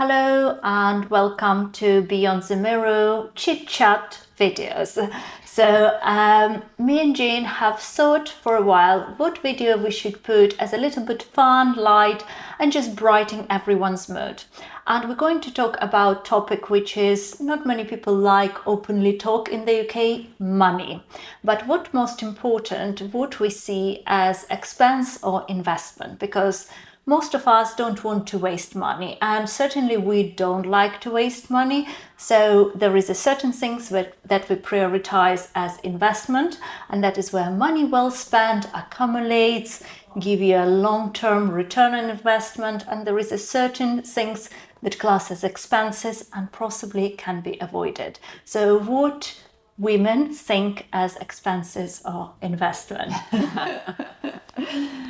Hello and welcome to Beyond the Mirror Chit Chat videos. So me and Jane have thought for a while what video we should put as a little bit fun, light and just brighten everyone's mood. And we're going to talk about a topic which is not many people like openly talk in the UK, money. But what most important, what we see as expense or investment, because most of us don't want to waste money, and certainly we don't like to waste money. So there is a certain things that we prioritize as investment, and that is where money well spent accumulates, give you a long-term return on investment, and there is a certain things that class as expenses and possibly can be avoided. So what women think as expenses or investment.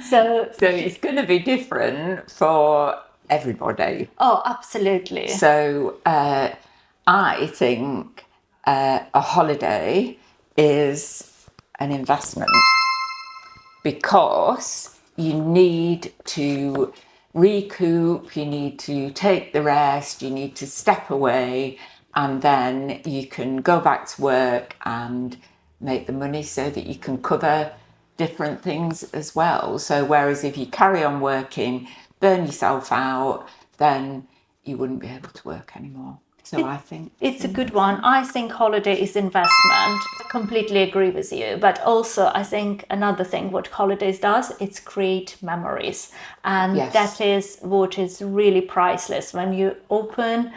So it's going to be different for everybody. Oh, absolutely. So I think a holiday is an investment because you need to recoup, you need to take the rest, you need to step away, and then you can go back to work and make the money so that you can cover different things as well. So whereas if you carry on working, burn yourself out, then you wouldn't be able to work anymore. So I think it's a good one. I think holiday is investment. I completely agree with you. But also I think another thing what holidays does, it's create memories. And Yes. that is what is really priceless. When you open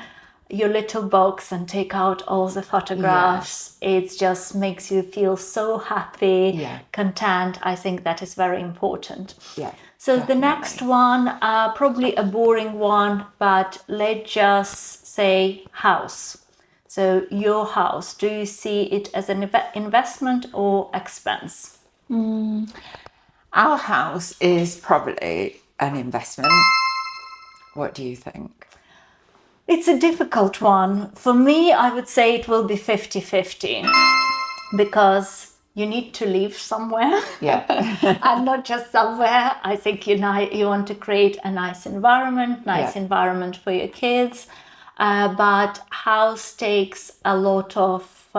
your little box and take out all the photographs, it just makes you feel so happy, content. I think that is very important. Yeah, so definitely. The next one, probably a boring one, but let's just say house. So your house, do you see it as an investment or expense? Our house is probably an investment. What do you think? It's a difficult one. For me, I would say it will be 50-50 because you need to live somewhere. Yeah. And not just somewhere. I think you want to create a nice environment for your kids. But house takes a lot of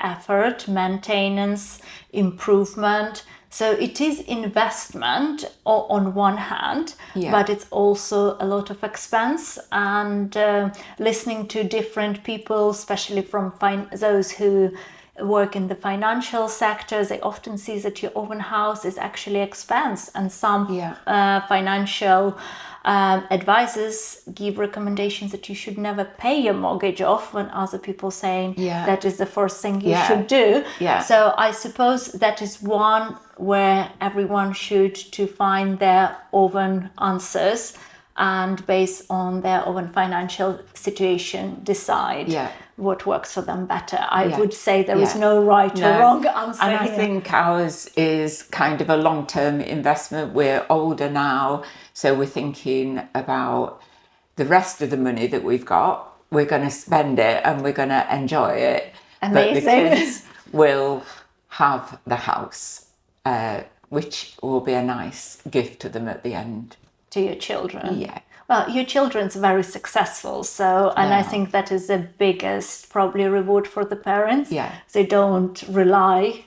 effort, maintenance, improvement. So it is investment on one hand, but it's also a lot of expense. And listening to different people, especially from those who work in the financial sectors, they often see that your own house is actually expense. And some financial advisors give recommendations that you should never pay your mortgage off, when other people saying that is the first thing you should do. So I suppose that is one where everyone should to find their own answers and based on their own financial situation decide what works for them better. I would say there is no right or wrong answer. And I think ours is kind of a long-term investment. We're older now, so we're thinking about the rest of the money that we've got. We're going to spend it and we're going to enjoy it. Amazing. But the kids will have the house, which will be a nice gift to them at the end. To your children. Yeah. Well, your children's very successful, so and I think that is the biggest probably reward for the parents. They don't rely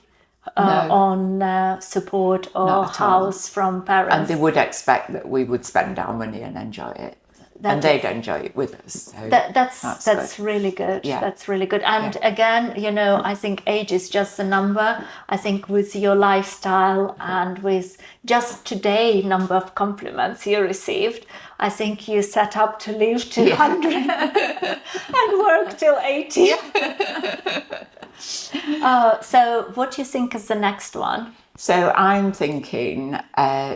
on support or house from parents. And they would expect that we would spend our money and enjoy it. And they'd enjoy it with us. So that's really good. That's really good. And again, I think age is just a number. I think with your lifestyle and with just today number of compliments you received, I think you set up to live to 100 and work till 80. So what do you think is the next one? So I'm thinking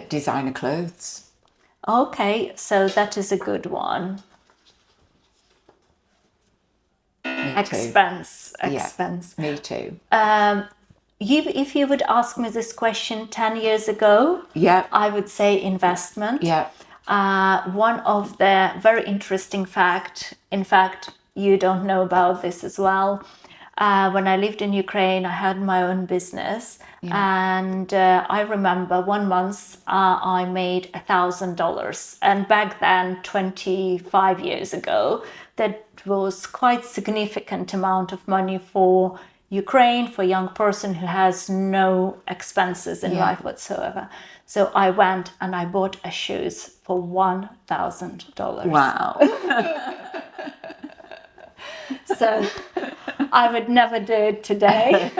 designer clothes. Okay, so that is a good one. Expense. Me too. If you would ask me this question 10 years ago, I would say investment. One of the very interesting in fact, you don't know about this as well. When I lived in Ukraine, I had my own business, and I remember one month I made $1,000, and back then, 25 years ago, that was quite significant amount of money for Ukraine, for a young person who has no expenses in life whatsoever. So I went and I bought a shoes for $1,000. Wow. So I would never do it today.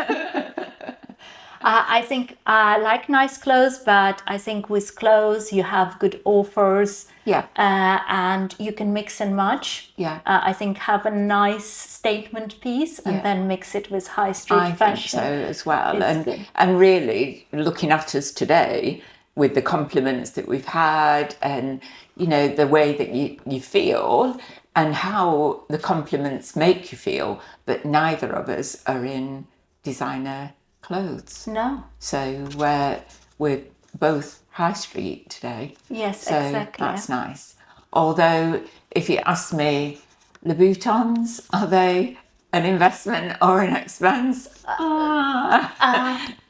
I think I like nice clothes, but I think with clothes you have good offers. Yeah. And you can mix and match. Yeah. I think have a nice statement piece and then mix it with high street fashion. I think so as well. It's good. And really looking at us today with the compliments that we've had and, you know, the way that you feel and how the compliments make you feel, but neither of us are in designer clothes. No. So we're both high street today. Yes, so exactly. That's nice. Although, if you ask me, Louboutins, are they an investment or an expense?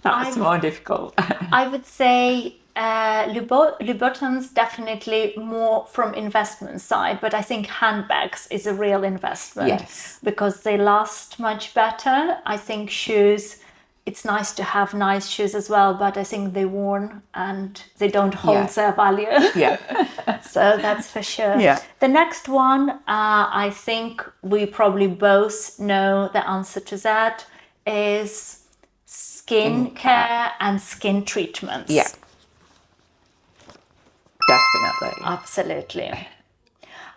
That's more difficult. I would say Louboutins definitely more from investment side, but I think handbags is a real investment. Yes. Because they last much better. I think shoes, it's nice to have nice shoes as well, but I think they're worn and they don't hold their value. Yeah. So that's for sure. Yeah. The next one, I think we probably both know the answer to that, is skin care and skin treatments. Yeah. Definitely. Absolutely.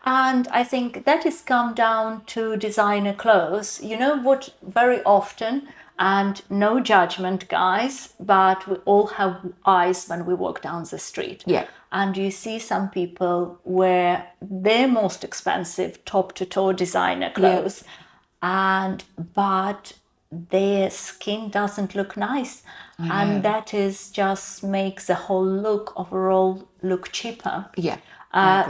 And I think that has come down to designer clothes. You know what, very often, and no judgment, guys, but we all have eyes when we walk down the street. Yeah. And you see some people wear their most expensive top to toe designer clothes, but their skin doesn't look nice. And that is just makes the whole look overall look cheaper. Yeah.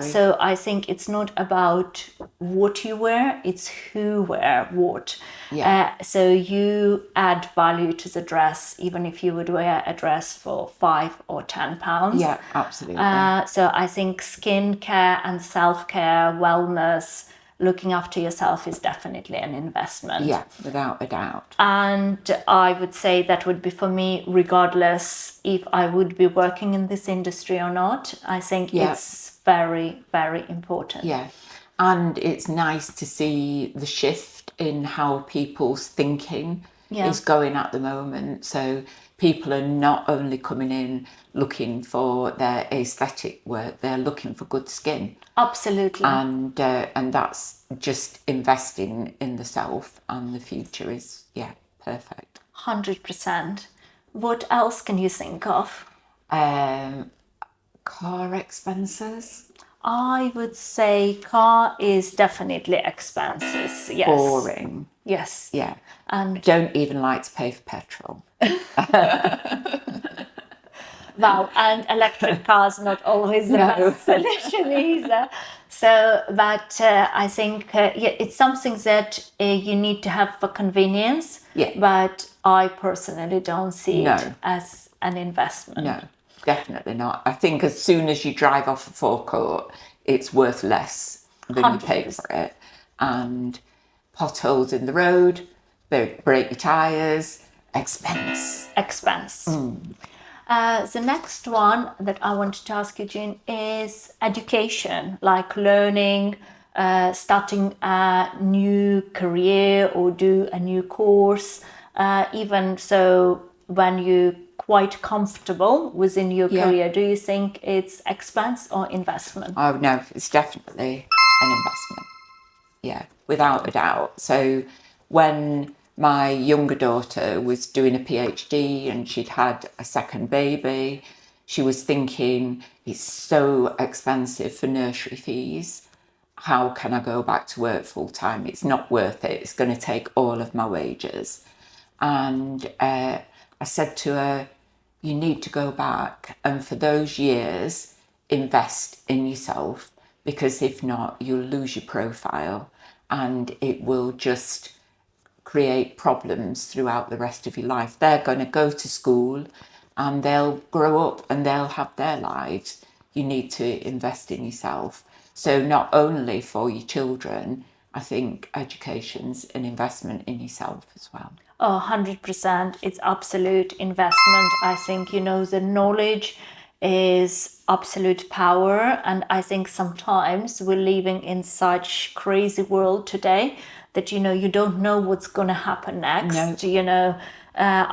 So I think it's not about what you wear, it's who wear what. Yeah. So you add value to the dress, even if you would wear a dress for £5 or £10. Yeah, absolutely. So I think skin care and self-care, wellness, looking after yourself is definitely an investment. Yeah, without a doubt. And I would say that would be for me, regardless if I would be working in this industry or not. I think it's very, very important. Yeah. And it's nice to see the shift in how people's thinking is going at the moment. So people are not only coming in looking for their aesthetic work, they're looking for good skin. Absolutely. And that's just investing in the self, and the future is, perfect. 100%. What else can you think of? Car expenses. I would say car is definitely expenses. Yes. Boring. Yes. Yeah. And Don't even like to pay for petrol. wow, and electric cars not always the best solution either. So, but I think it's something that you need to have for convenience. Yeah. But I personally don't see it No. as an investment. No, definitely not. I think as soon as you drive off a forecourt, it's worth less than you pay 100%. for it. And potholes in the road, they break your tyres, expense. The next one that I wanted to ask you, Jean, is education, like learning, starting a new career or do a new course. Even so, when you're quite comfortable within your career, do you think it's expense or investment? Oh, no, it's definitely an investment. Yeah, without a doubt. So when my younger daughter was doing a PhD and she'd had a second baby, she was thinking, it's so expensive for nursery fees. How can I go back to work full time? It's not worth it. It's going to take all of my wages. And I said to her, you need to go back and for those years, invest in yourself, because if not, you'll lose your profile and it will just create problems throughout the rest of your life. They're going to go to school and they'll grow up and they'll have their lives. You need to invest in yourself. So not only for your children, I think education's an investment in yourself as well. Oh, 100%. It's absolute investment. I think, the knowledge is absolute power. And I think sometimes we're living in such crazy world today that, you don't know what's going to happen next. No.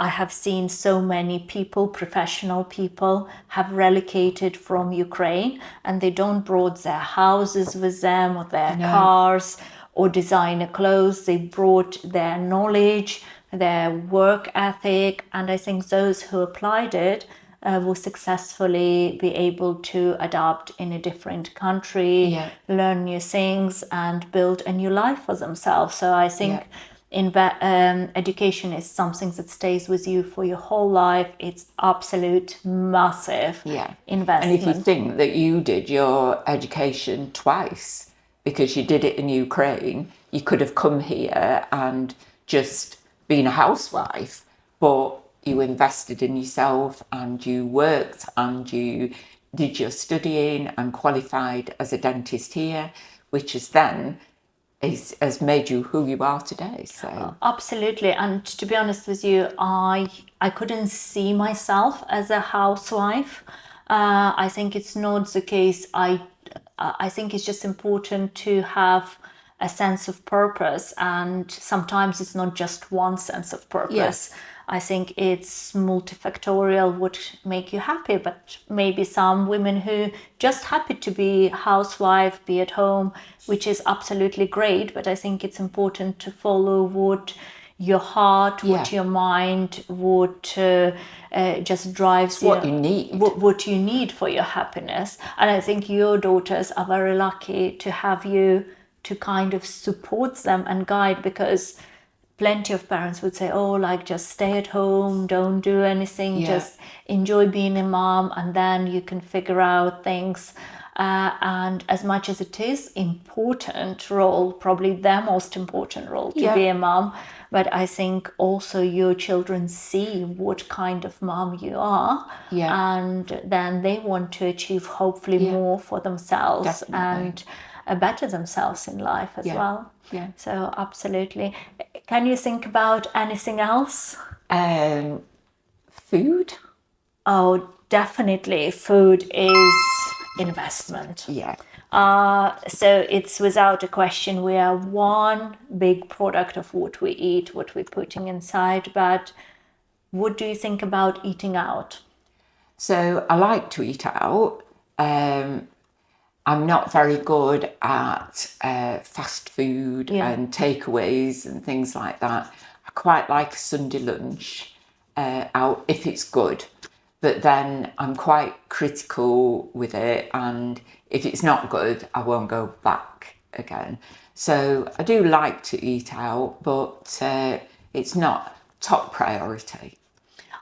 I have seen so many people, professional people, have relocated from Ukraine and they don't brought their houses with them or their cars or designer clothes. They brought their knowledge, their work ethic, and I think those who applied it will successfully be able to adapt in a different country, learn new things, and build a new life for themselves. So I think education is something that stays with you for your whole life. It's absolute massive investment. And if you think that you did your education twice because you did it in Ukraine, you could have come here and just been a housewife, but you invested in yourself and you worked and you did your studying and qualified as a dentist here, which has made you who you are today. So absolutely. And to be honest with you, I couldn't see myself as a housewife. I think it's not the case. I think it's just important to have a sense of purpose, and sometimes it's not just one sense of purpose. I think it's multifactorial would make you happy, but maybe some women who just happy to be housewife, be at home, which is absolutely great. But I think it's important to follow what your heart, what your mind, what just drives what you need. What you need for your happiness. And I think your daughters are very lucky to have you to kind of support them and guide, because plenty of parents would say, oh, like, just stay at home, don't do anything, just enjoy being a mom, and then you can figure out things. And as much as it is important role, probably the most important role to be a mom, but I think also your children see what kind of mom you are, and then they want to achieve hopefully more for themselves. And better themselves in life as well. So absolutely. Can you think about anything else? Food? Oh, definitely. Food is investment. So it's without a question, we are one big product of what we eat, what we're putting inside. But what do you think about eating out? So I like to eat out. I'm not very good at fast food and takeaways and things like that. I quite like a Sunday lunch out if it's good, but then I'm quite critical with it, and if it's not good, I won't go back again. So I do like to eat out, but it's not top priority.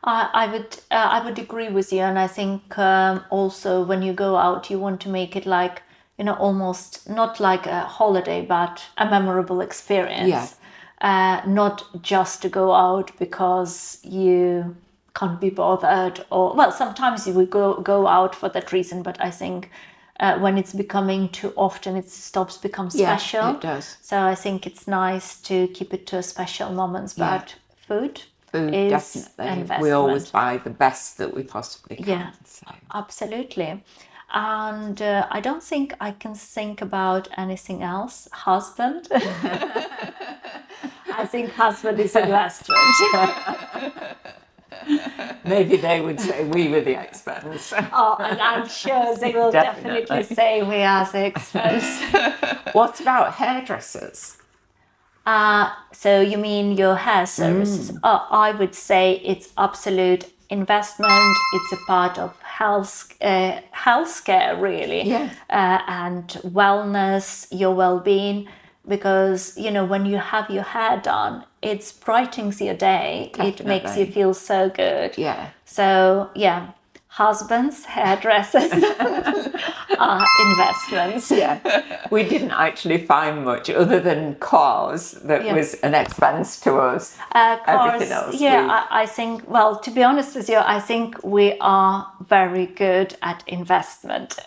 I would agree with you, and I think also when you go out, you want to make it like, almost not like a holiday, but a memorable experience. Not just to go out because you can't be bothered, or well, sometimes you would go out for that reason, but I think when it's becoming too often, it stops become special. Yeah, it does. So I think it's nice to keep it to special moments, but food is definitely. We always buy the best that we possibly can. So. Absolutely. And I don't think I can think about anything else. Husband. I think husband is investment. Maybe they would say we were the experts. Oh, and I'm sure they will definitely say we are the experts. What about hairdressers? So you mean your hair services? I would say it's absolute investment. It's a part of healthcare, really, and wellness, your well-being. Because when you have your hair done, it brightens your day. Definitely. It makes you feel so good. Yeah. So husbands, hairdressers, are investments. Yeah, we didn't actually find much other than cars that was an expense to us. Everything else. I think, well, to be honest with you, I think we are very good at investment.